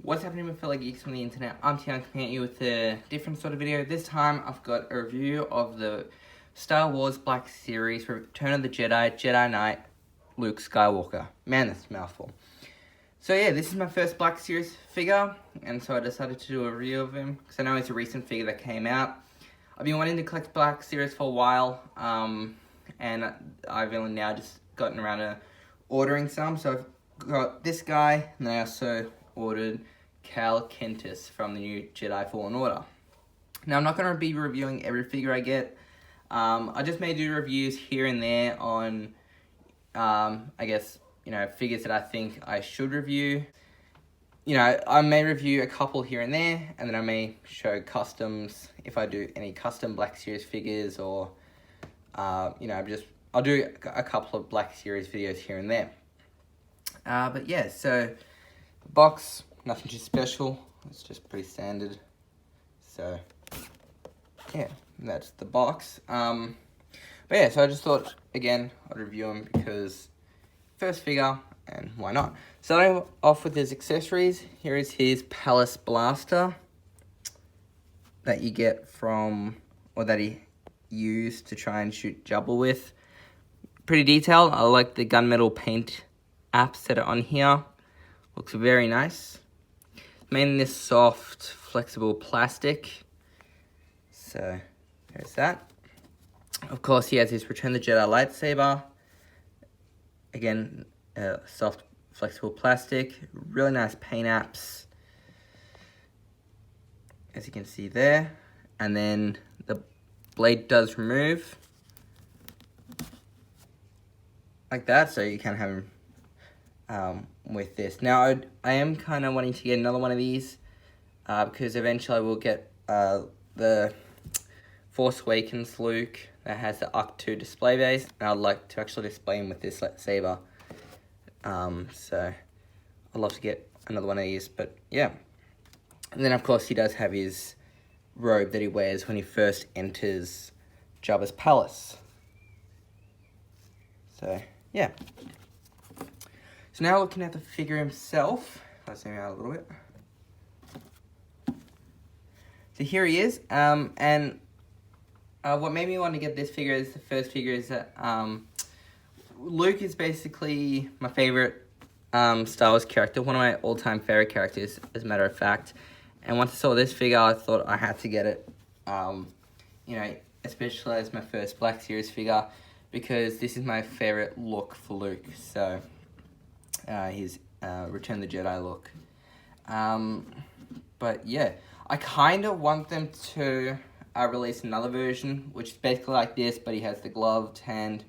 What's happening with fellow geeks on the internet? I'm TGun coming at you with a different sort of video. This time I've got a review of the Star Wars Black Series Return of the Jedi Knight Luke Skywalker. Man, that's a mouthful. So yeah, this is my first Black Series figure, and so I decided to do a review of him because I know it's a recent figure that came out. I've been wanting to collect Black Series for a while, and I've only now just gotten around to ordering some. So I've got this guy, and I also ordered Cal Kestis from the new Jedi Fallen Order. Now, I'm not going to be reviewing every figure I get. I just may do reviews here and there on, I guess, figures that I think I should review. I may review a couple here and there, and then I may show customs if I do any custom Black Series figures, or, I'll do a couple of Black Series videos here and there. But yeah, so the box, nothing too special. It's just pretty standard. So yeah, that's the box. But yeah, so I just thought again I'd review him because first figure, and why not? Starting off with his accessories, here is his Palace Blaster that you get from, or that he used to try and shoot Jabba with. Pretty detailed. I like the gunmetal paint apps that are on here. Looks very nice. Made in this soft, flexible plastic. So, there's that. Of course, he has his Return the Jedi lightsaber. Again, soft, flexible plastic. Really nice paint apps, as you can see there. And then the blade does remove like that, so you can have him with this. Now, I am kind of wanting to get another one of these because eventually I will get the Force Awakens Luke that has the ARC-2 display base, and I'd like to actually display him with this lightsaber. So I'd love to get another one of these, but yeah. And then of course he does have his robe that he wears when he first enters Jabba's palace. So yeah. So now looking at the figure himself, let's zoom out a little bit. So here he is, and what made me want to get this figure is the first figure is that Luke is basically my favorite Star Wars character, one of my all-time favorite characters, as a matter of fact. And once I saw this figure, I thought I had to get it, especially as my first Black Series figure, because this is my favorite look for Luke. So his Return the Jedi look. But yeah, I kind of want them to release another version, which is basically like this, but he has the gloved hand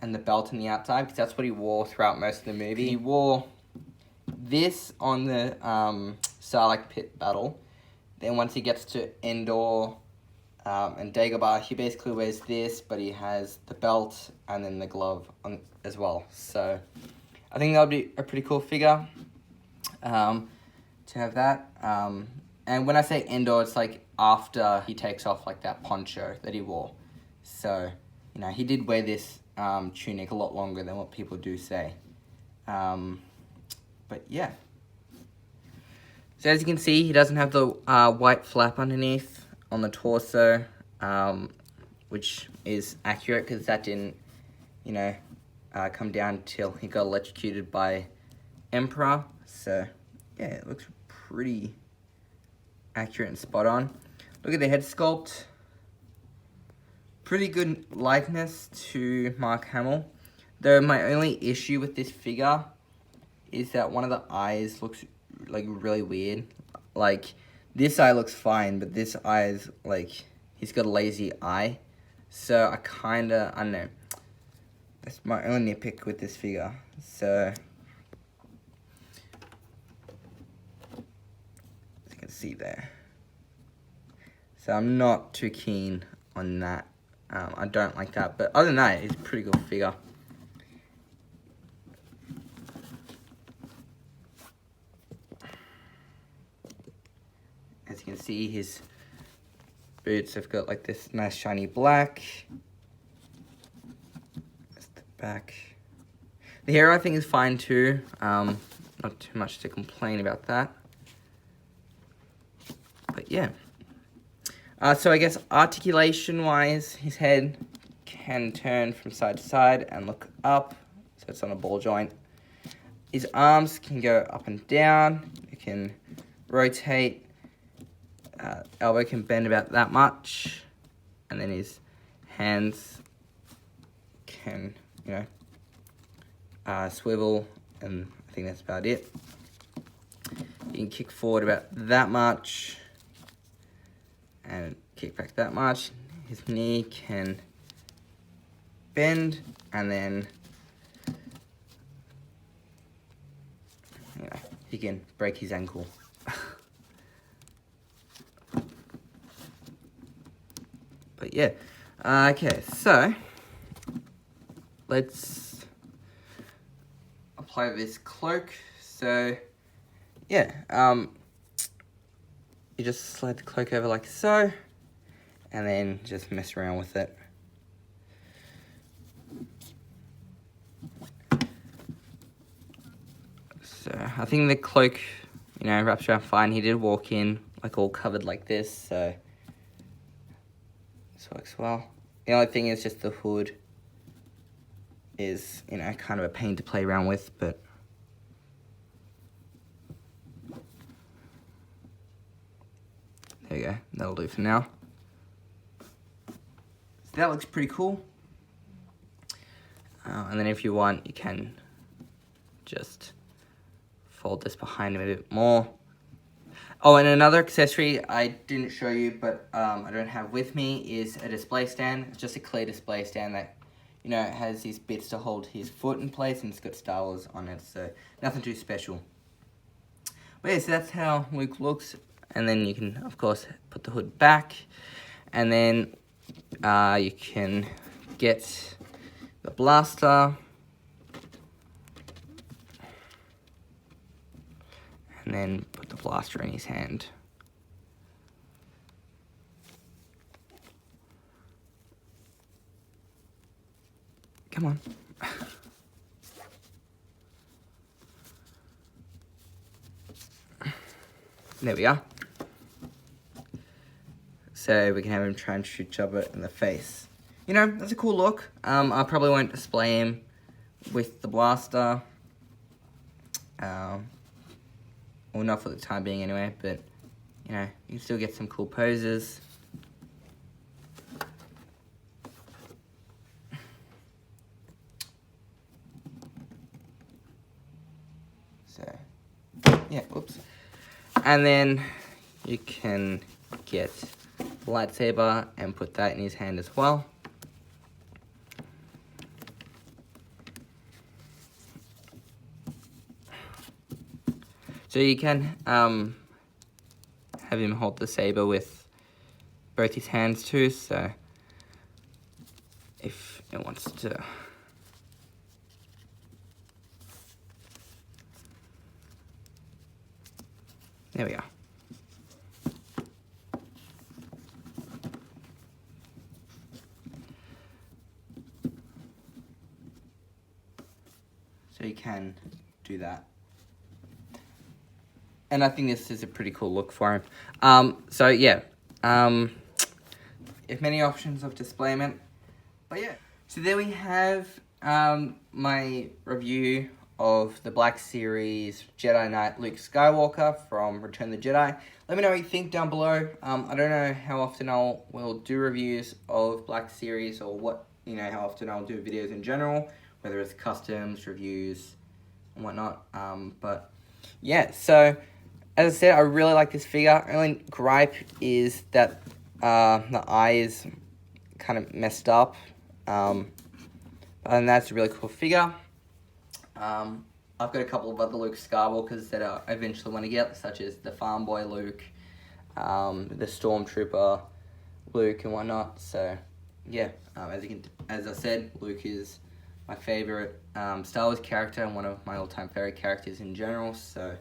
and the belt on the outside, because that's what he wore throughout most of the movie. He wore this on the Sarlacc pit battle. Then once he gets to Endor and Dagobah, he basically wears this, but he has the belt and then the glove on as well. So I think that would be a pretty cool figure to have that. And when I say Endor, it's like after he takes off like that poncho that he wore. So, he did wear this tunic a lot longer than what people do say. But yeah. So as you can see, he doesn't have the white flap underneath on the torso, which is accurate because that didn't, come down until he got electrocuted by Emperor. So yeah, it looks pretty accurate and spot on. Look at the head sculpt. Pretty good likeness to Mark Hamill. Though my only issue with this figure is that one of the eyes looks like really weird. Like this eye looks fine, but this eye is like, he's got a lazy eye. So I don't know. That's my only nitpick with this figure. So as you can see there. So I'm not too keen on that. I don't like that, but other than that, it's a pretty good figure. As you can see, his boots have got like this nice shiny black. That's the back. The hair I think is fine too. Not too much to complain about that. But yeah. So I guess articulation-wise, his head can turn from side to side and look up, so it's on a ball joint. His arms can go up and down. It can rotate. Elbow can bend about that much, and then his hands can, swivel, and I think that's about it. You can kick forward about that much, and kick back that much. His knee can bend, and then he can break his ankle. But yeah, okay, so let's apply this cloak. So yeah, you just slide the cloak over like so, and then just mess around with it. So I think the cloak, wraps around fine. He did walk in like all covered like this, so this works well. The only thing is just the hood is, kind of a pain to play around with, but there you go. That'll do for now. So that looks pretty cool. And then if you want, you can just fold this behind him a bit more. Oh, and another accessory I didn't show you, but I don't have with me, is a display stand. It's just a clear display stand that, has these bits to hold his foot in place, and it's got Star Wars on it, so nothing too special. But yeah, so that's how Luke looks, and then you can, of course, put the hood back, and then you can get the blaster, and then put the blaster in his hand. Come on. There we are. So we can have him try and shoot Jabba in the face. That's a cool look. I probably won't display him with the blaster. Well, not for the time being anyway, but, you can still get some cool poses. So, yeah, whoops. And then you can get the lightsaber and put that in his hand as well. So you can have him hold the saber with both his hands too, so if it wants to. There we are. So you can do that. And I think this is a pretty cool look for him. So yeah, if many options of displayment. But yeah, so there we have my review of the Black Series Jedi Knight Luke Skywalker from Return of the Jedi. Let me know what you think down below. I don't know how often will do reviews of Black Series, or what, how often I'll do videos in general, whether it's customs, reviews, and whatnot. But yeah, so as I said, I really like this figure. Only gripe is that the eye is kind of messed up. And that's a really cool figure. I've got a couple of other Luke Skywalkers that I eventually want to get, such as the Farm Boy Luke, the Stormtrooper Luke, and whatnot. So yeah, as I said, Luke is my favorite Star Wars character and one of my all-time favorite characters in general. So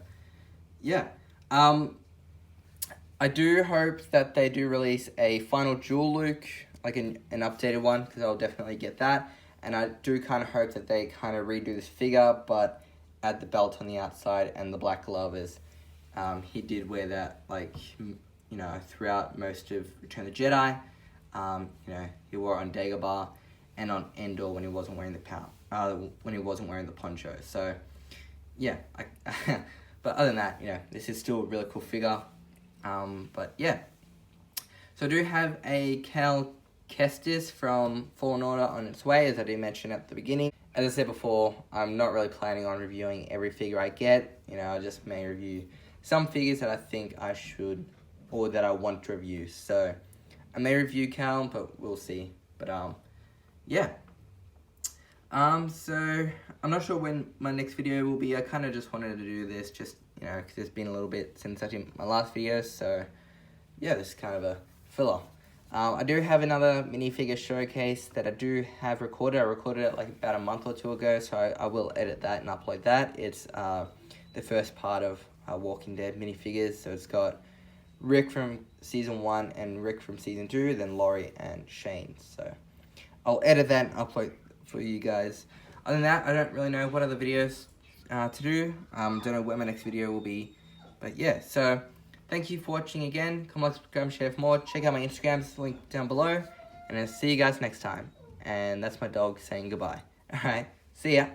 yeah, I do hope that they do release a final dual Luke, like an updated one, because I'll definitely get that. And I do kind of hope that they kind of redo this figure, but add the belt on the outside and the black glove, as he did wear that, like, you know, throughout most of Return of the Jedi. You know, he wore it on Dagobah and on Endor when he wasn't wearing the poncho. So, yeah. But other than that, you know, this is still a really cool figure. But yeah. So I do have a Cal Kestis from Fallen Order on its way, as I did mention at the beginning. As I said before, I'm not really planning on reviewing every figure I get. You know, I just may review some figures that I think I should, or that I want to review. So I may review Cal, but we'll see. But yeah. So I'm not sure when my next video will be. I kind of just wanted to do this, just, you know, because it's been a little bit since I did my last video. So yeah, this is kind of a filler. I do have another minifigure showcase that I do have recorded. I recorded it like about a month or two ago, so I will edit that and upload that. It's the first part of Walking Dead minifigures. So it's got Rick from Season 1 and Rick from Season 2, then Laurie and Shane. So I'll edit that and upload for you guys. Other than that, I don't really know what other videos to do. Don't know where my next video will be. But yeah, so thank you for watching again. Come like, subscribe, share for more. Check out my Instagrams, link down below. And I'll see you guys next time. And that's my dog saying goodbye. Alright, see ya.